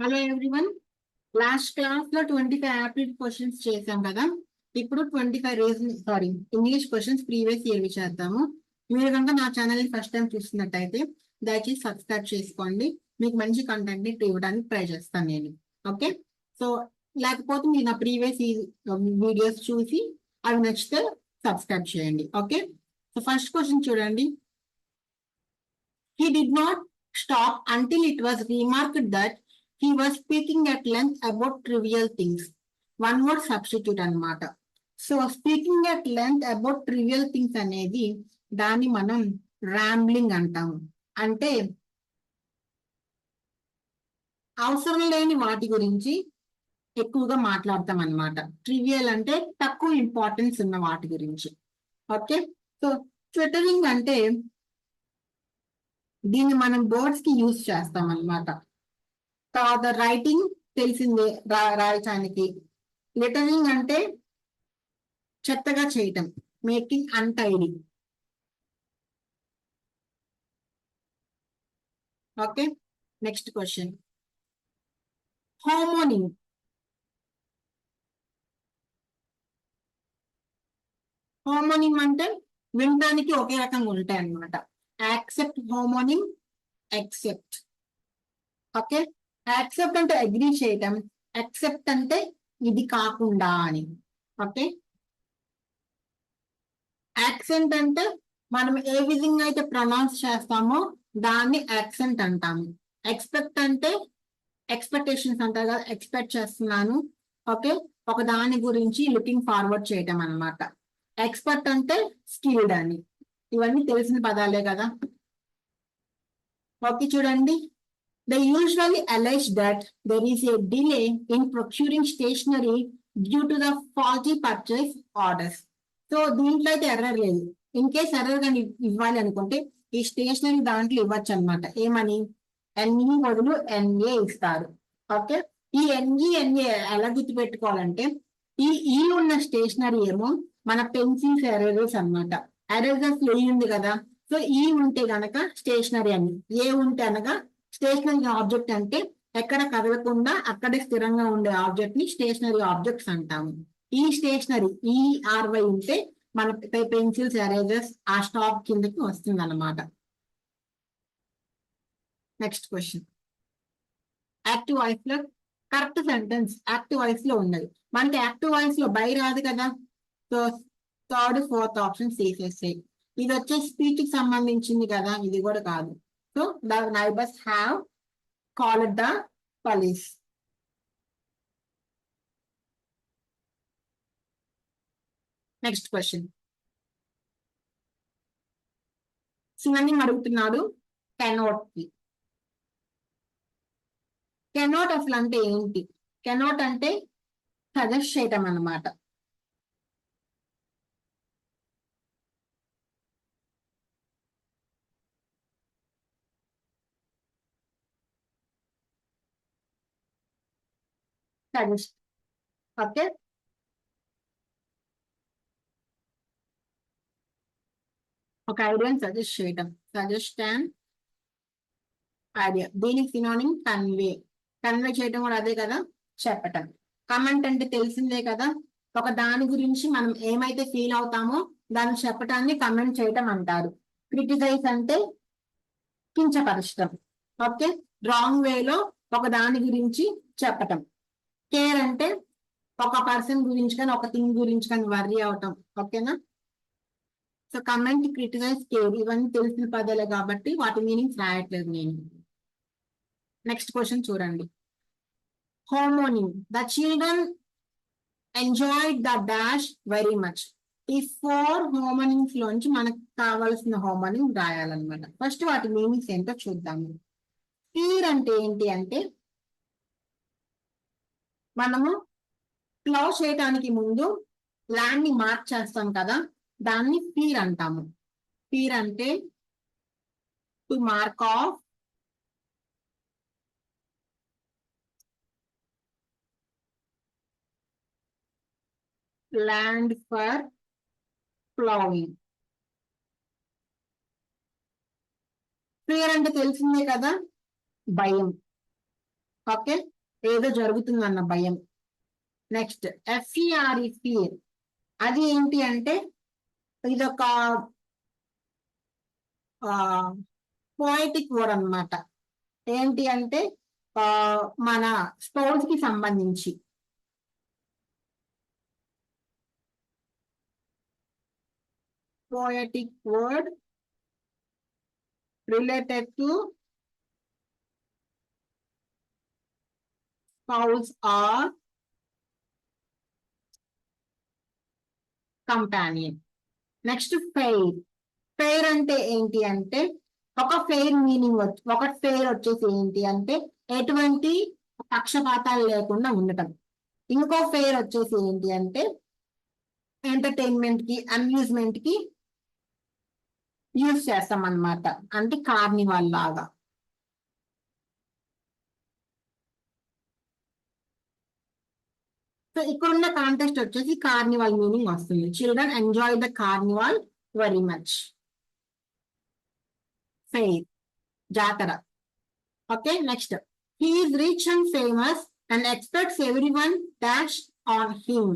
Hello everyone. Last class లో 25 aptitude questions చేసాం కదా. ఇప్పుడు 25 ఇంగ్లీష్ క్వశ్చన్స్ ప్రీవియస్ ఇయర్ చేద్దాము. మీరు కనుక నా ఛానల్ ని ఫస్ట్ టైం చూస్తున్నట్టయితే దయచేసి సబ్స్క్రైబ్ చేసుకోండి. మీకు మంచి కంటెంట్ ని ఇవ్వడానికి ట్రై చేస్తాను నేను. ఓకే, సో లేకపోతే మీరు నా ప్రీవియస్ వీడియోస్ చూసి అవి నచ్చితే సబ్స్క్రైబ్ చేయండి. ఓకే, సో ఫస్ట్ క్వశ్చన్ చూడండి. He did not stop until it was remarked that he was speaking at length about trivial things. One word substitute అన్నమాట. So speaking at length about trivial things అనేది దాన్ని మనం ర్యాంబ్లింగ్ అంటాము. అంటే అవసరం లేని వాటి గురించి ఎక్కువగా మాట్లాడతాం అన్నమాట. ట్రివియల్ అంటే తక్కువ ఇంపార్టెన్స్ ఉన్న వాటి గురించి. ఓకే, సో ట్విట్టరింగ్ అంటే దీన్ని మనం బోర్డ్స్ కి యూజ్ చేస్తాం అన్నమాట. తర్వాత రైటింగ్ తెలిసిందే, రాయటానికి. లెటరింగ్ అంటే చెత్తగా చేయటం, making untidy. Okay, next question. Homonym. Homonym అంటే వినడానికి ఒకే రకంగా ఉంటాయి అన్నమాట. Accept homonym, except. Okay, accept అంటే అగ్రీ చేయటం, ఎక్సెప్ట్ అంటే ఇది కాకుండా అని. ఓకే, యాక్సెంట్ అంటే మనం ఏ విధంగా అయితే ప్రొనౌన్స్ చేస్తామో దాన్ని యాక్సెంట్ అంటాము. ఎక్స్పెక్ట్ అంటే ఎక్స్పెక్టేషన్స్ అంటారు కదా, ఎక్స్పెక్ట్ చేస్తున్నాను. ఓకే, ఒక దాని గురించి లుకింగ్ ఫార్వర్డ్ చేయటం అన్నమాట. ఎక్స్పర్ట్ అంటే స్కిల్డ్ అని. ఇవన్నీ తెలిసిన పదాలే కదా. ఓకే, చూడండి. They usually allege that there is a delay in procuring stationery due to the faulty purchase orders. So దీంట్లో అయితే ఎర్రర్ లేదు. ఇన్ కేస్ ఎర్రర్ కానీ ఇవ్వాలి అనుకుంటే ఈ స్టేషనరీ దాంట్లో ఇవ్వచ్చు అనమాట. ఏమని ఎన్ఈ బదులు ఎన్ఏ ఇస్తారు. ఓకే, ఈ ఎన్ఏ ఎలా గుర్తు పెట్టుకోవాలంటే ఈ ఉన్న స్టేషనరీ ఏమో మన పెన్సిల్స్ ఎరేజర్స్ అనమాట. ఎరేజర్స్ ఏ ఉంది కదా, సో ఈ ఉంటే గనక స్టేషనరీ అని, ఏ ఉంటే అనగా స్టేషనరీ ఆబ్జెక్ట్. అంటే ఎక్కడ కదలకుండా అక్కడే స్థిరంగా ఉండే ఆబ్జెక్ట్ ని స్టేషనరీ ఆబ్జెక్ట్స్ అంటాము. ఈ స్టేషనరీ ఈఆర్వై ఉంటే మన పెన్సిల్స్ ఎరేజర్స్ ఆ స్టాక్ కిందకి వస్తుంది అన్నమాట. Next question. యాక్టివ్ వాయిస్ లో కరెక్ట్ సెంటెన్స్ యాక్టివ్ వాయిస్ లో ఉన్నది. మనకి యాక్టివ్ వాయిస్ లో బై రాదు కదా, సో థర్డ్ ఫోర్త్ ఆప్షన్ తీసేసాయి. ఇది వచ్చే స్పీచ్ కి సంబంధించింది కదా, ఇది కూడా కాదు. So the neighbours have called the police. Next question. Synonym అడుగుతున్నాడు కెనాట్ కి. కెనాట్ అసలు అంటే ఏంటి? కెనాట్ అంటే సజెస్ట్ చేయటం అన్నమాట. సజెస్ట్. ఓకే, ఒక ఐడియాని సజెస్ట్ చేయటం. Suggest and idea. దీనికి సినోనిమ్ కన్వే. కన్వే చేయటం కూడా అదే కదా, చెప్పటం. కమెంట్ అంటే తెలిసిందే కదా, ఒక దాని గురించి మనం ఏమైతే ఫీల్ అవుతామో దాన్ని చెప్పటాన్ని కమెంట్ చేయటం అంటారు. క్రిటిసైజ్ అంటే కించపరచటం. ఓకే, రాంగ్ వేలో ఒక దాని గురించి చెప్పటం. కేర్ అంటే ఒక పర్సన్ గురించి కానీ ఒక థింగ్ గురించి కానీ వర్రీ అవటం. ఓకేనా, సో కమెంట్, క్రిటిసైజ్, కేర్ ఇవన్నీ తెలిసిన పదాలే కాబట్టి వాటి మీనింగ్స్ రాయట్లేదు నేను. నెక్స్ట్ క్వశ్చన్ చూడండి. Homonym. The children enjoyed the dash very much. ఈ 4 హోమోనిమ్స్ లోంచి మనకు కావాల్సిన హోమోనిమ్ రాయాలన్నమాట. ఫస్ట్ వాటి మీనింగ్స్ ఏంటో చూద్దాము. ఫీర్ అంటే ఏంటి అంటే మనము ప్లౌ చేయడానికి ముందు ల్యాండ్ ని మార్క్ చేస్తాం కదా, దాన్ని ఫీర్ అంటాము. ఫీర్ అంటే to mark off land for ploughing. Fear అంటే తెలిసిందే కదా, భయం. ఓకే, ఏదో జరుగుతుందన్న భయం. Next FERE, fear. అది ఏంటి అంటే ఇదొక పోయిటిక్ వర్డ్ అన్నమాట. ఏంటి అంటే ఆ మన స్పోర్ట్స్ కి సంబంధించి. Poetic word related to spouse are companion. Next fair. Fair అంటే ఏంటి అంటే ఒక ఫెయిర్ మీనింగ్ ఒక ఫెయిర్ వచ్చేసి ఏంటి అంటే ఎటువంటి పక్షపాతాలు లేకుండా ఉండటం. ఇంకో ఫెయిర్ వచ్చేసి ఏంటి అంటే ఎంటర్టైన్మెంట్ కి అమ్యూజ్మెంట్ కి యూజ్ చేస్తాం అన్నమాట. అంటే కార్నివాల్ లాగా. సో ఇక్కడున్న కాంటెక్స్ట్ వచ్చేసి కార్నివాల్ మీనింగ్ వస్తుంది. Children enjoy the carnival very much. Fair, జాతర. Okay, next he's rich and famous and expects everyone dash on him.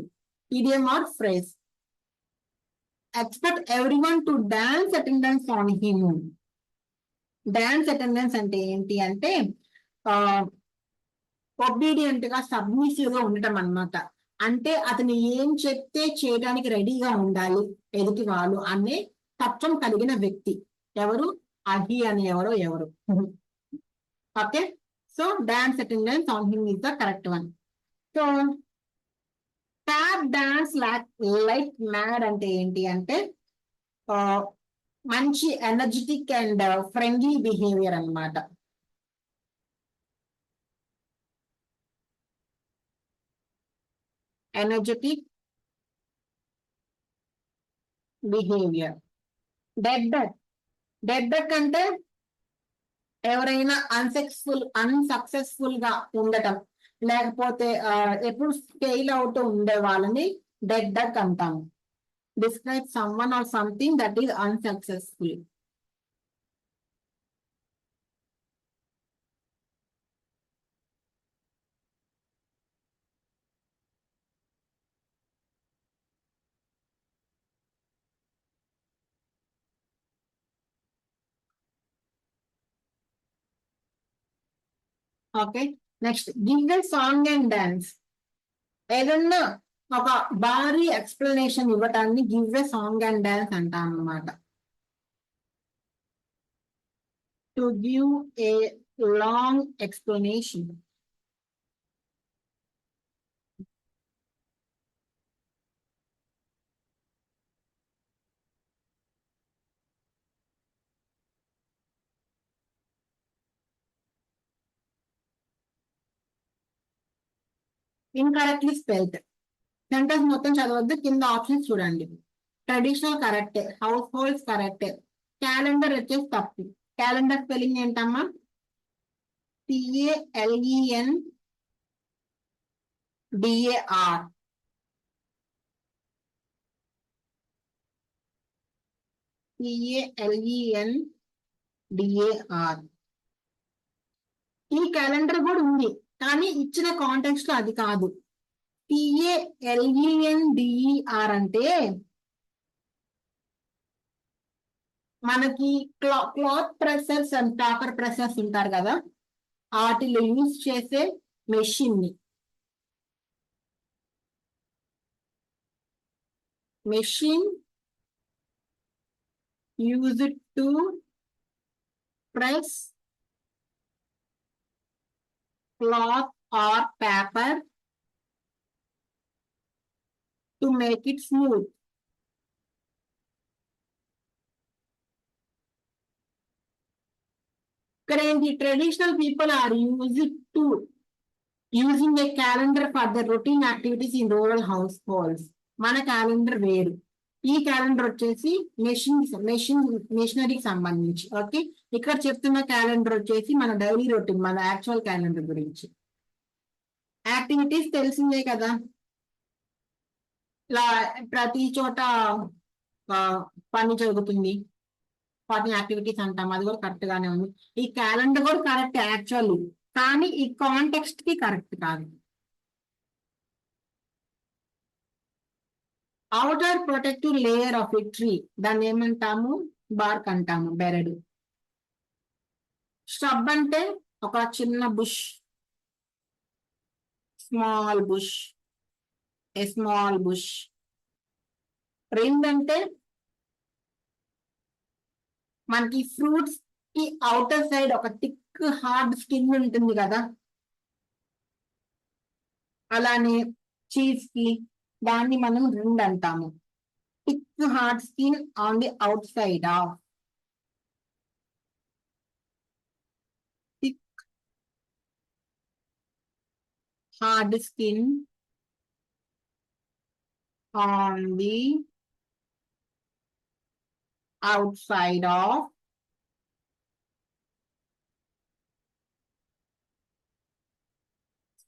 Idiom or phrase. Expect everyone to dance attendance on him. Dance attendance అంటే ఏంటి అంటే obedient గా submissive గా ఉండటం అన్నమాట. అంటే అతను ఏం చెప్తే చేయడానికి రెడీగా ఉండాలి ఎదుటి వాళ్ళు అనే తత్వం కలిగిన వ్యక్తి. ఎవరు? అహి అని ఎవరు. Okay, so dance attendance on him is the correct one. So tap dance like mad అంటే ఏంటి అంటే మంచి ఎనర్జెటిక్ అండ్ ఫ్రెండ్లీ బిహేవియర్ అన్నమాట. Energetic behaviour. డెడ్ డెడ్ అంటే ఎవరైనా అన్సక్సెస్ఫుల్ గా ఉండటం, లేకపోతే ఎప్పుడు ఫెయిల్ అవుతూ ఉండే వాళ్ళని డెడ్ డక్ అంటాము. Describe someone or something that is unsuccessful. Okay, next give a song and dance. ఏదన్నా ఒక భారీ ఎక్స్ప్లెనేషన్ ఇవ్వటాన్ని give a song and dance అంటాం అన్నమాట. To give a long explanation. Incorrectly spelled. Sentence మొత్తం చదవద్దు, కింద ఆప్షన్స్ చూడండి. ట్రెడిషనల్ కరెక్టే, హౌస్ హోల్డ్స్ కరెక్టే, క్యాలెండర్ వచ్చేసి తప్పు. క్యాలెండర్ స్పెల్లింగ్ ఏంటమ్మా? CALENDAR. CALENDAR. ఈ క్యాలెండర్ కూడా ఉంది, కానీ ఇచ్చిన కాంటెక్స్ట్ లో అది కాదు. CALENDER అంటే మనకి క్లాత్ ప్రెసర్స్ అండ్ పేపర్ ప్రెసర్స్ ఉంటారు కదా, వాటిలో యూజ్ చేసే మెషిన్ ని. Machine used to press cloth or paper to make it smooth. Currently, traditional people are using a calendar for their routine activities in rural households. మన calendar వేరు. ఈ calendar వచ్చేసి మెషినరీకి సంబంధించి. ఓకే, ఇక్కడ చెప్తున్న క్యాలెండర్ వచ్చేసి మన డైలీ రొటీన్, మన యాక్చువల్ క్యాలెండర్ గురించి. యాక్టివిటీస్ తెలిసిందే కదా, ఇలా ప్రతి చోట పని జరుగుతుంది, వాటిని యాక్టివిటీస్ అంటాం. అది కూడా కరెక్ట్ గానే ఉంది. ఈ క్యాలెండర్ కూడా కరెక్ట్ యాక్చువల్లీ, కానీ ఈ కాంటెక్స్ట్ కి కరెక్ట్ కాదు. Outer protective layer of a tree, దాన్ని ఏమంటాము? బార్క్ అంటాము, బెరడు. స్టబ్ అంటే ఒక చిన్న bush, small bush, a small bush. Rind అంటే మనకి ఫ్రూట్స్ కి అవుటర్ సైడ్ ఒక థిక్ హార్డ్ స్కిన్ ఉంటుంది కదా, అలానే చీజ్ కి దాన్ని మనం రిండ్ అంటాము. Thick hard skin on the outside of, thick hard skin on the outside of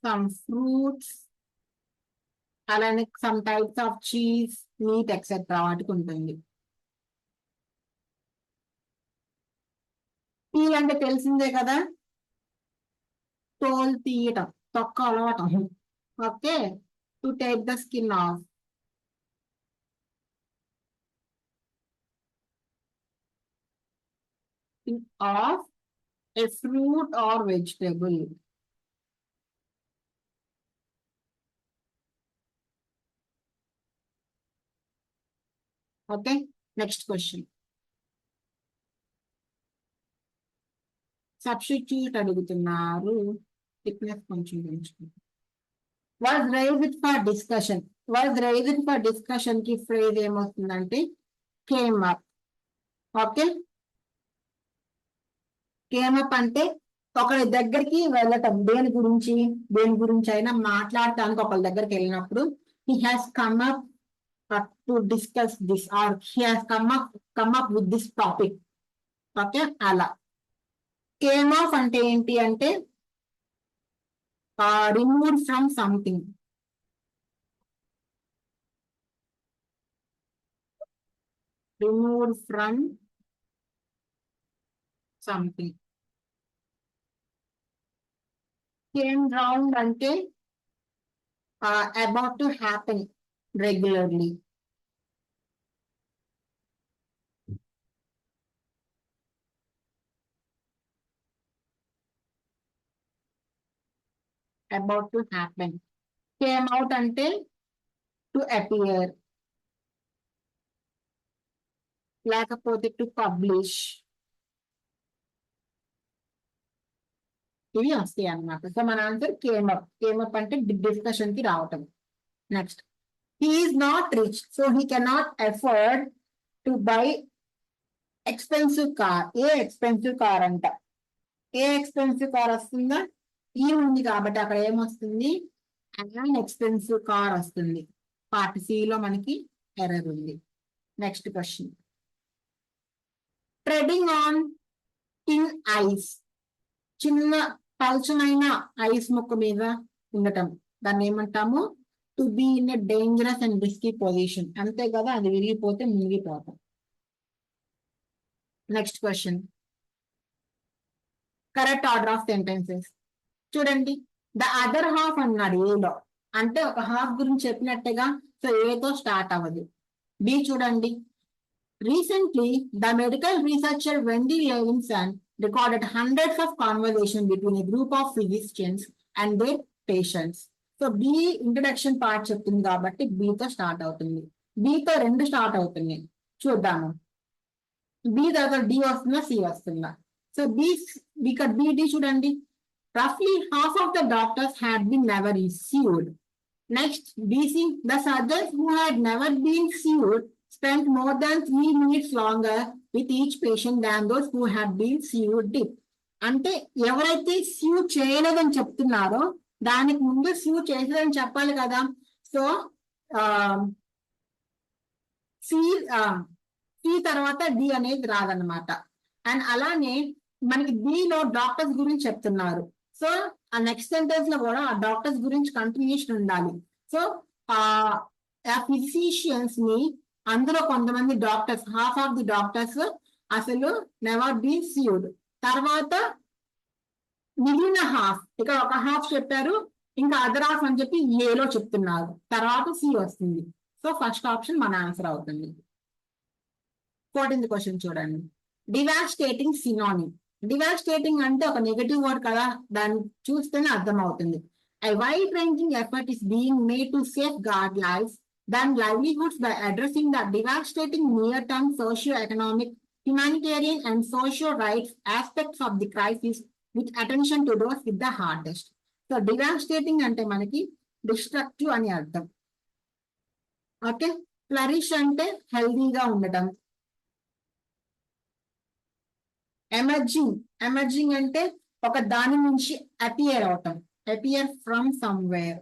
some fruits, అలానే some types of cheese, meat, etc. వాటికి ఉంటుంది. పీల్ అంటే తెలిసిందే కదా, తోలు తీయటం, తొక్క అలవటం. Okay, to take the skin off. Of a fruit or vegetable. Okay, next question. Substitute అడుగుతున్నారు, థిక్నెస్ కొంచెం పెంచుకుంటాం. Was raised for discussion. Was raised for discussion కి ఫ్రేజ్ ఏమవుతుందంటే came up. Okay, came up అంటే ఒకరి దగ్గరికి వెళ్ళటం, దేని గురించి అయినా మాట్లాడటానికి ఒకరి దగ్గరికి వెళ్ళినప్పుడు he has come up to discuss this or he has come up with this topic. Okay, అలా. came off అంటే ఏంటి అంటే removed from something. Removed from something. Came round అంటే about to happen regularly. About to happen. Came out అంటే to appear, లేకపోతే to publish. ఇవి వస్తాయి అన్నమాట. సో మన answer came up. Came up అంటే డిస్కషన్ కి రావటం. Next, he is not rich, so he cannot afford to buy expensive car. A expensive car అంట? ఏ ఎక్స్పెన్సివ్ కార్ వస్తుందా? ఈ ఉంది కాబట్టి అక్కడ ఏమొస్తుంది? an ఎక్స్పెన్సివ్ కార్ వస్తుంది. పార్ట్ సి లో మనకి ఎర్రర్ ఉంది. Next question, treading on thin ice. చిన్న పల్చనైన ఐస్ ముక్క మీద ఉండటం, దాన్ని ఏమంటాము? To be in a dangerous and risky position. అంతే కదా, అది విరిగిపోతే మునిగిపోతాం. Next question, correct order of sentences. చూడండి, ద అదర్ హాఫ్ అన్నాడు ఏలో, అంటే ఒక హాఫ్ గురించి చెప్పినట్టుగా. సో ఏతో స్టార్ట్ అవ్వదు. బి చూడండి, recently the medical researcher Wendy Levinson recorded hundreds of conversations between a group of physicians and their patients. So B introduction part చెప్తుంది కాబట్టి బితో స్టార్ట్ అవుతుంది. బితో రెండు స్టార్ట్ అవుతుంది, చూద్దాము. బి తర్వాత డి వస్తుందా, సి వస్తుందా? సో ఇక్కడ బి చూడండి, roughly half of the doctors had been never sued. Next, BC, the surgeons who had never been sued spent more than 3 minutes longer with each patient than those who had been sued did. అంటే ఎవరైతే sue చేయలేదని చెప్తున్నారో దానికి ముందు sue చేసేదని చెప్పాలి కదా. So C తర్వాత D అనేది రాదనమాట. అండ్ అలానే మనకి బిలో డాక్టర్స్ గురించి చెప్తున్నారు. సో ఆ నెక్స్ట్ సెంటెన్స్ లో కూడా ఆ డాక్టర్స్ గురించి కంటిన్యూషన్ ఉండాలి. సో ఆ ఫిజిషియన్స్ ని, అందులో కొంతమంది doctors, half of the doctors అసలు నెవర్ బీన్ సీవ్డ్. తర్వాత మిగిలిన హాఫ్ ఇక్కడ ఒక హాఫ్ చెప్పారు, ఇంకా అదర్ హాఫ్ అని చెప్పి ఏలో చెప్తున్నారు, తర్వాత సి వస్తుంది. సో ఫస్ట్ ఆప్షన్ మన ఆన్సర్ అవుతుంది. 14th క్వశ్చన్ చూడండి. Devastating synonym. డివాస్టేటింగ్ అంటే ఒక నెగటివ్ వర్డ్ కదా, దాన్ని చూస్తేనే అర్థం అవుతుంది. A wide-ranging effort is being made to safeguard lives and livelihoods by addressing the devastating near-term socio-economic, humanitarian, and social rights aspects of the crisis with attention to those with the hardest. So, devastating అంటే మనకి destructive అని అర్థం. Okay, flourish అంటే హెల్దీగా ఉండటం. Emerging, emerging అంటే ఒక దాని నుంచి అపియర్ అవటం, appear from somewhere,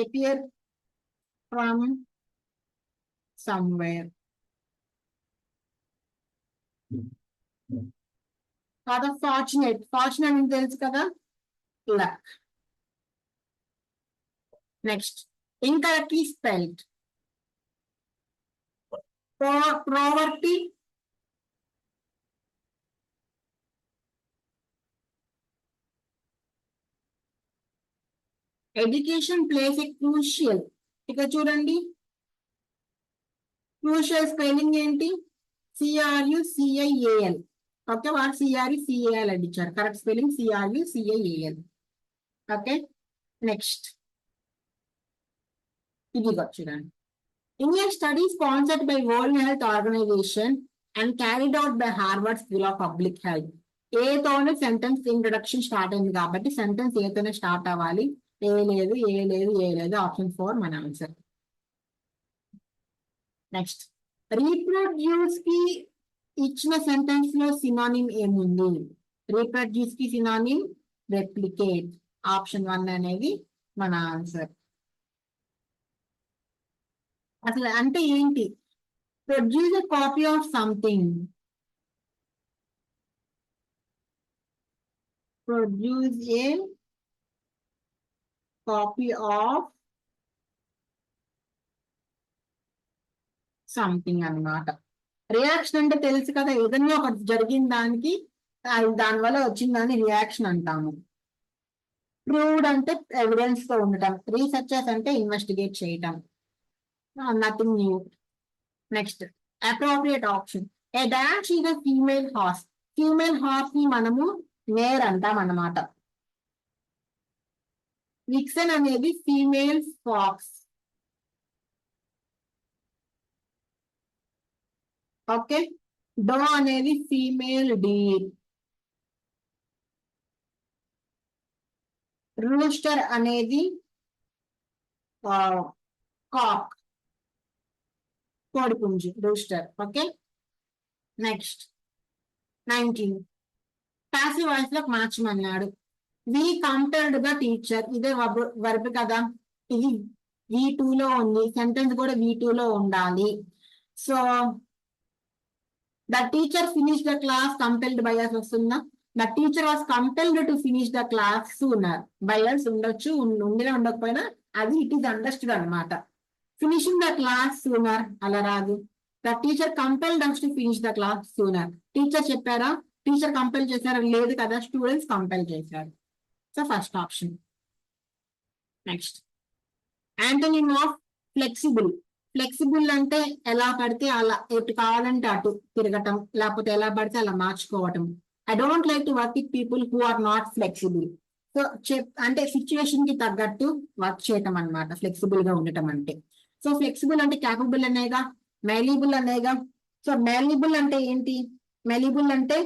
appear from somewhere. కదా ఫార్చునేట్, ఫార్చునేట్ అని తెలుసు కదా, luck. Next, incorrectly spelled. Poverty, education plays a crucial. ఇక్కడ చూడండి, క్రూషియల్ స్పెల్లింగ్ ఏంటి? CRUCIAL. ఓకే, వాళ్ళు CRUCAL అని ఇచ్చారు, correct spelling CRUCAL. Okay, next ఇది చూడండి. In a study sponsored by World Health Organization and carried out by Harvard School of Public Health. ఏతోనే sentence introduction start అయింది కాబట్టి సెంటెన్స్ ఏతోనే స్టార్ట్ అవ్వాలి. ఏ లేదు, ఏ లేదు, ఏ లేదు. ఆప్షన్ 4 మన ఆన్సర్. నెక్స్ట్, రీప్రొడ్యూస్ కి ఇచ్చిన సెంటెన్స్ లో సినానిమ్ ఏముంది? రీప్రొడ్యూస్ కి సినానిమ్ రెప్లికేట్. ఆప్షన్ 1 అనేది మన ఆన్సర్. అసలు అంటే ఏంటి? Produce a copy of something. Produce a copy of something అన్నమాట. రియాక్షన్ అంటే తెలుసు కదా, ఏదైనా ఒకటి జరిగిన దానికి దానివల్ల వచ్చిందని రియాక్షన్ అంటాము. ప్రూవ్డ్ అంటే ఎవిడెన్స్ తో ఉండటం. రీసెర్చర్స్ అంటే ఇన్వెస్టిగేట్ చేయటం. Nothing new. Next, appropriate option. A dash is a female horse. Female horse ని మనము మేర్ అంటాం అన్నమాట. విక్సన్ అనేది ఫీమేల్ ఫాక్స్. ఓకే, డో అనేది ఫీమేల్ డీర్. రూస్టర్ అనేది కాక్, కోడిపుంజు, rooster. Okay, next 19. Passive voice లోకి మార్చమన్నాడు. We compared the teacher. ఇదే వర్బ్ కదా, ఇది V2 లో ఉంది, సెంటెన్స్ కూడా V2 లో ఉండాలి. So the teacher finish the class compelled by us వస్తుందా? The teacher was compelled to finish the class sooner. బయర్స్ ఉండొచ్చు, ఉండినా ఉండకపోయినా అది ఇట్ ఈస్ అండర్స్టూడ్ అనమాట. ఫినిషింగ్ ద క్లాస్ సూనర్ అలా రాదు. The teacher compelled us to finish the class sooner. Teacher చెప్పారా? టీచర్ కంపెల్ చేశారా? లేదు కదా, స్టూడెంట్స్ కంపెల్ చేశారు. So first option. Next, antonym of flexible. Flexible అంటే ఎలా పడితే అలా, ఎటు కావాలంటే అటు తిరగటం, లేకపోతే ఎలా పడితే అలా మార్చుకోవటం. I don't like to work with people who are not flexible. So అంటే సిచ్యువేషన్ కి తగ్గట్టు వర్క్ చేయటం అనమాట ఫ్లెక్సిబుల్ గా ఉండటం అంటే. సో ఫ్లెక్సిబుల్ అంటే క్యాపబుల్ అనేగా, మెలీబుల్ అనేగా. సో మెలీబుల్ అంటే ఏంటి? మెలీబుల్ అంటే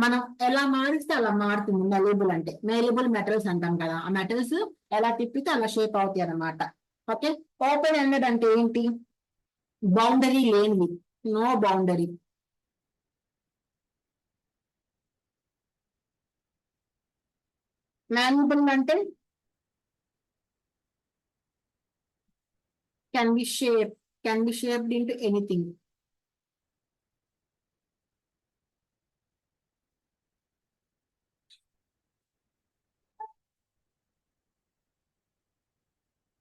మనం ఎలా మారిస్తే అలా మారుతుంది. మెలీబుల్ అంటే మెలీబుల్ మెటల్స్ అంటాం కదా, ఆ మెటల్స్ ఎలా తిప్పితే అలా షేప్ అవుతాయి అనమాట. ఓకే, ఓపెన్ ఎండెడ్ అంటే ఏంటి? బౌండరీ లేనివి, నో బౌండరీ. మాల్యబుల్ అంటే can be shaped into anything.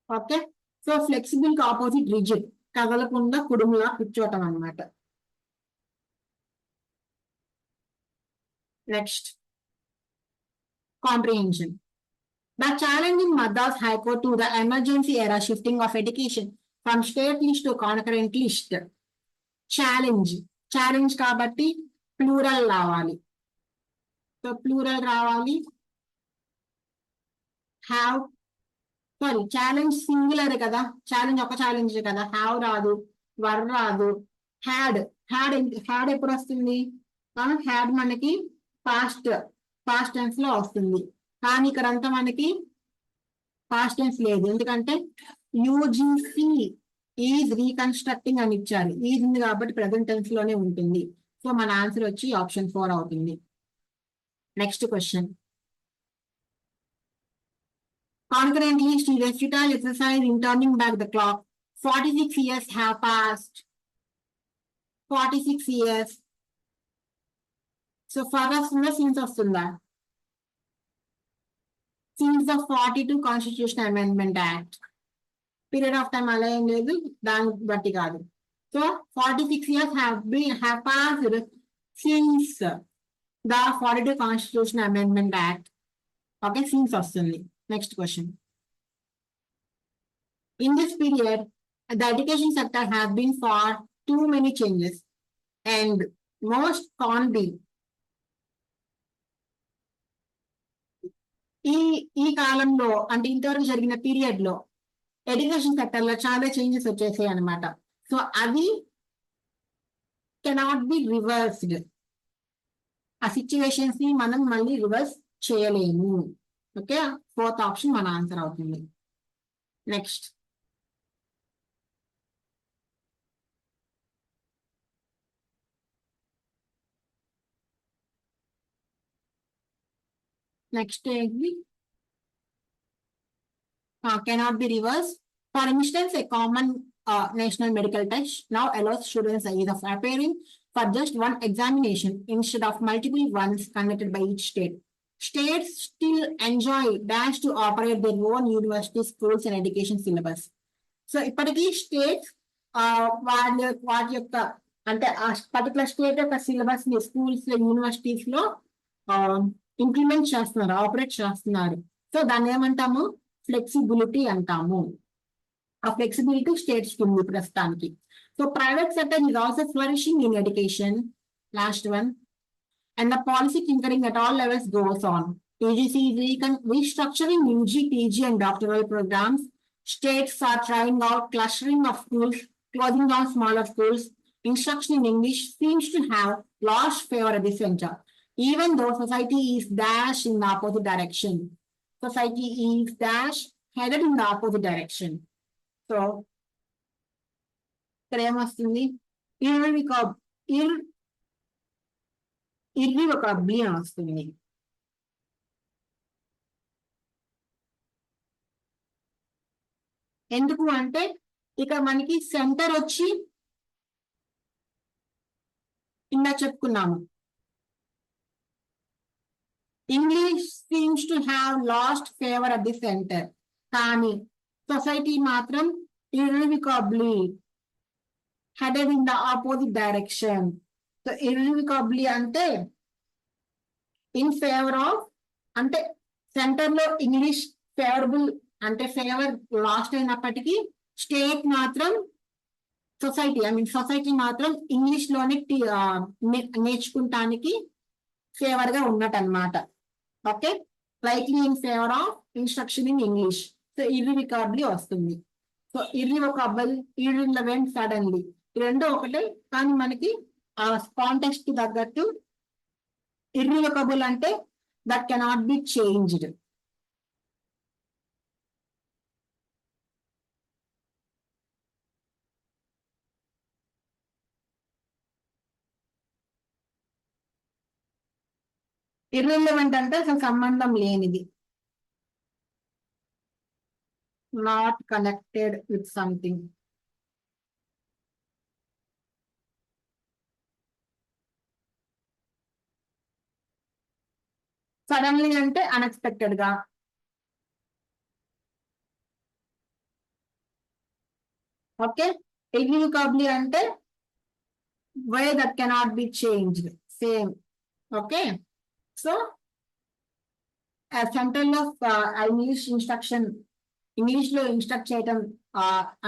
Okay, so flexible కి ఆపోజిట్ రిజిడ్, కదలకుండా కుడుములా కూర్చోవటం అనమాట. Next, comprehension. The challenge in Madras High Court to the emergency era shifting of education from state list to concurrent list. Challenge కాబట్టి plural రావాలి. So plural రావాలి. Have sorry challenge singular కదా, challenge ఒక challenge కదా, have రాదు, వర్ రాదు. Had ఎప్పుడు వస్తుంది? హ్యాడ్ మనకి పాస్ట్ టెన్స్ లో వస్తుంది. కానీ ఇక్కడంతా మనకి పాస్ట్ టెన్స్ లేదు, ఎందుకంటే యూజీసీ ఈజ్ రీకన్స్ట్రక్టింగ్ అని ఇచ్చారు. ఈజ్ ఉంది కాబట్టి ప్రెసెంట్ టెన్స్ లోనే ఉంటుంది. సో మన ఆన్సర్ వచ్చి ఆప్షన్ 4 అవుతుంది. Next question. Concurrently, students futile exercise in turning back the clock. 46 years have passed. 46 years. So for us, since వస్తుందా? Since the 42 Constitutional Amendment Act. Period of time అలా ఏం లేదు, దాని బట్టి కాదు. So 46 years have passed since the 42 Constitutional Amendment Act. Okay, since వస్తుంది. Next question. In this period, the education sector has been for too many changes and most can't be. ఈ కాలంలో అంటే ఇంతవరకు జరిగిన పీరియడ్ లో ఎడ్యుకేషన్ సెక్టర్ లో చాలా changes వచ్చేసాయి అనమాట. సో అది కెనాట్ బి రివర్స్డ్. ఆ సిచ్యువేషన్స్ ని మనం మళ్ళీ రివర్స్ చేయలేము. ఓకే, 4th ఆప్షన్ మన ఆన్సర్ అవుతుంది. నెక్స్ట్. నెక్స్ట్ ఏంటి? cannot be reversed. For instance, a common national medical test now allows students the ease of appearing for just one examination instead of multiple ones conducted by each state. States still enjoy dash to operate their own university, schools and education syllabus. So ఇప్పటికీ states వాటి యొక్క అంటే ఆ particular state యొక్క syllabus ని schools లో universities లో implement చేస్తున్నారు, ఆపరేట్ చేస్తున్నారు. సో దాన్ని ఏమంటాము? ఫ్లెక్సిబిలిటీ అంటాము. ఆ ఫ్లెక్సిబిలిటీ స్టేట్స్ కి ఉంది ప్రస్తుతానికి. So private sector is also flourishing in education. Last one. And the policy tinkering at all levels goes on. UGC is restructuring UG, PG and doctoral programs. States are trying out clustering of schools, closing down smaller schools. Instruction in English seems to have lost favor at the center, even though society is dash in the opposite direction. Society is dash headed in the opposite direction. So, ఇక్కడ ఏమొస్తుంది? irrevocably అని వస్తుంది. ఎందుకు అంటే ఇక్కడ మనకి centre వచ్చి ఇందా చెప్పుకున్నాము, English seems to have lost favour at the centre, కానీ సొసైటీ మాత్రం irrevocably headed in the opposite direction. So irrevocably అంటే ఇన్ ఫేవర్ ఆఫ్, అంటే సెంటర్ లో ఇంగ్లీష్ ఫేవరబుల్ అంటే ఫేవర్ లాస్ట్ అయినప్పటికీ స్టేట్ మాత్రం సొసైటీ మాత్రం ఇంగ్లీష్ లోనే నేర్చుకుంటానికి ఫేవర్ గా ఉన్నట్టు అనమాట. Okay, likely in favour of instruction in English. So irrevocably వస్తుంది. సో irrevocable, irrelevant, సడన్లీ ఈ రెండు ఒకటే, కానీ మనకి ఆ కాంటెక్స్ట్ కి తగ్గట్టు irrevocable అంటే that cannot be changed. irrelevant అంటే అసలు సంబంధం లేనిది, not connected with something. Suddenly అంటే అన్ఎక్స్పెక్టెడ్ గా. ఓకే, irrevocably అంటే way that cannot be changed, same. Okay, so centre of English instruction, English లో ఇన్స్ట్రక్ట్ చేయడం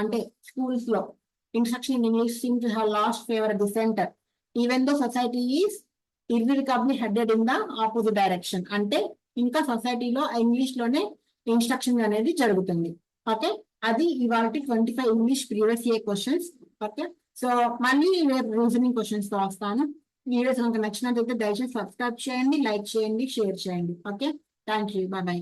అంటే స్కూల్స్ లో instruction in English seem to have lost favour the centre even though society is irrevocably headed in the opposite direction. అంటే ఇంకా సొసైటీలో English లోనే instruction అనేది జరుగుతుంది. ఓకే, అది ఇవాళ 25 English previous year questions. Okay, so మళ్ళీ రీజనింగ్ క్వశ్చన్స్ తో వస్తాను. వీడియోస్ కనుక నచ్చినట్లయితే దయచేసి సబ్స్క్రైబ్ చేయండి, లైక్ చేయండి, షేర్ చేయండి. Okay, thank you, bye bye.